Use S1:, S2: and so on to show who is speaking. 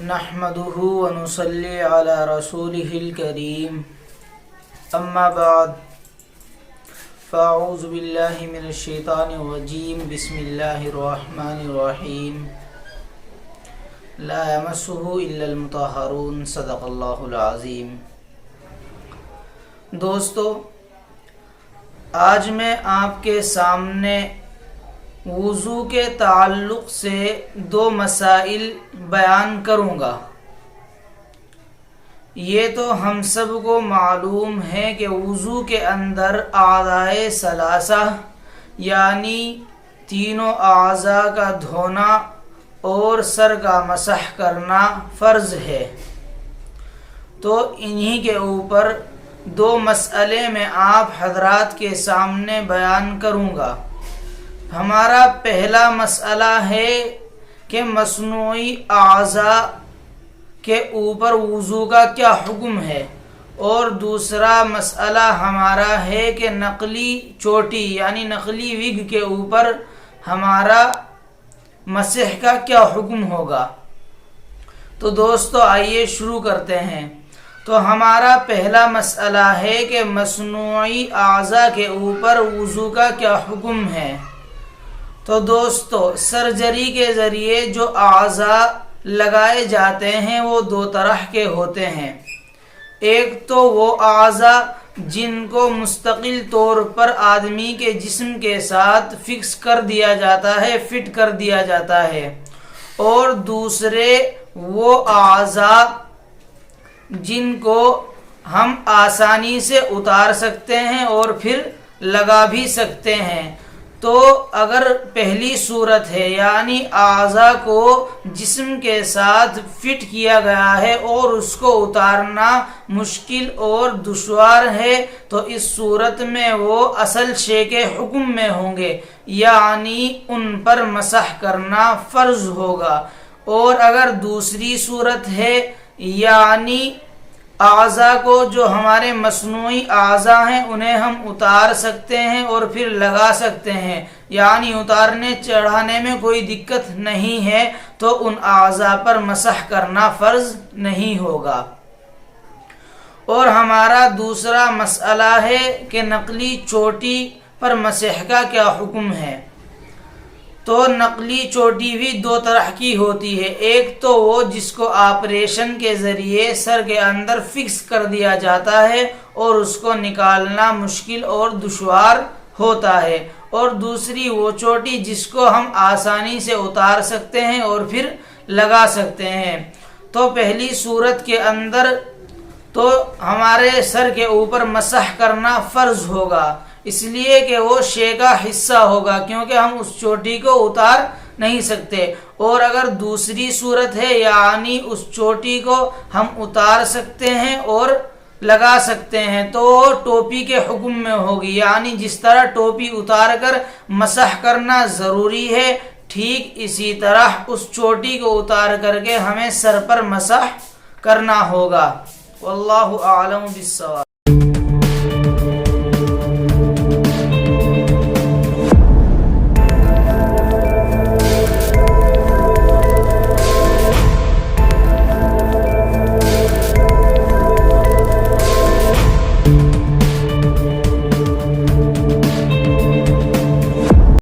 S1: نحمده ونصلي على رسوله الكريم اما بعد فاعوذ بالله من الشیطان الرجیم بسم اللہ الرحمن الرحیم لا يمسه الا المطہرون صدق اللہ العظیم۔ دوستو، آج میں آپ کے سامنے وضو کے تعلق سے دو مسائل بیان کروں گا۔ یہ تو ہم سب کو معلوم ہے کہ وضو کے اندر اعضائے ثلاثہ یعنی تینوں اعضاء کا دھونا اور سر کا مسح کرنا فرض ہے، تو انہی کے اوپر دو مسئلے میں آپ حضرات کے سامنے بیان کروں گا۔ ہمارا پہلا مسئلہ ہے کہ مصنوعی اعضاء کے اوپر وضو کا کیا حکم ہے، اور دوسرا مسئلہ ہمارا ہے کہ نقلی چوٹی یعنی نقلی وگ کے اوپر ہمارا مسح کا کیا حکم ہوگا۔ تو دوستو آئیے شروع کرتے ہیں۔ تو ہمارا پہلا مسئلہ ہے کہ مصنوعی اعضاء کے اوپر وضو کا کیا حکم ہے۔ تو دوستو، سرجری کے ذریعے جو اعضاء لگائے جاتے ہیں وہ دو طرح کے ہوتے ہیں۔ ایک تو وہ اعضاء جن کو مستقل طور پر آدمی کے جسم کے ساتھ فکس کر دیا جاتا ہے، فٹ کر دیا جاتا ہے، اور دوسرے وہ اعضاء جن کو ہم آسانی سے اتار سکتے ہیں اور پھر لگا بھی سکتے ہیں۔ تو اگر پہلی صورت ہے یعنی اعضاء کو جسم کے ساتھ فٹ کیا گیا ہے اور اس کو اتارنا مشکل اور دشوار ہے، تو اس صورت میں وہ اصل شے کے حکم میں ہوں گے، یعنی ان پر مسح کرنا فرض ہوگا۔ اور اگر دوسری صورت ہے یعنی اعضاء کو جو ہمارے مصنوعی اعضاء ہیں انہیں ہم اتار سکتے ہیں اور پھر لگا سکتے ہیں، یعنی اتارنے چڑھانے میں کوئی دقت نہیں ہے، تو ان اعضاء پر مسح کرنا فرض نہیں ہوگا۔ اور ہمارا دوسرا مسئلہ ہے کہ نقلی چوٹی پر مسح کا کیا حکم ہے۔ تو نقلی چوٹی بھی دو طرح کی ہوتی ہے۔ ایک تو وہ جس کو آپریشن کے ذریعے سر کے اندر فکس کر دیا جاتا ہے اور اس کو نکالنا مشکل اور دشوار ہوتا ہے، اور دوسری وہ چوٹی جس کو ہم آسانی سے اتار سکتے ہیں اور پھر لگا سکتے ہیں۔ تو پہلی صورت کے اندر تو ہمارے سر کے اوپر مسح کرنا فرض ہوگا، اس لیے کہ وہ شے کا حصہ ہوگا، کیونکہ ہم اس چوٹی کو اتار نہیں سکتے۔ اور اگر دوسری صورت ہے یعنی اس چوٹی کو ہم اتار سکتے ہیں اور لگا سکتے ہیں، تو ٹوپی کے حکم میں ہوگی، یعنی جس طرح ٹوپی اتار کر مسح کرنا ضروری ہے، ٹھیک اسی طرح اس چوٹی کو اتار کر کے ہمیں سر پر مسح کرنا ہوگا۔ واللہ اعلم بالصواب۔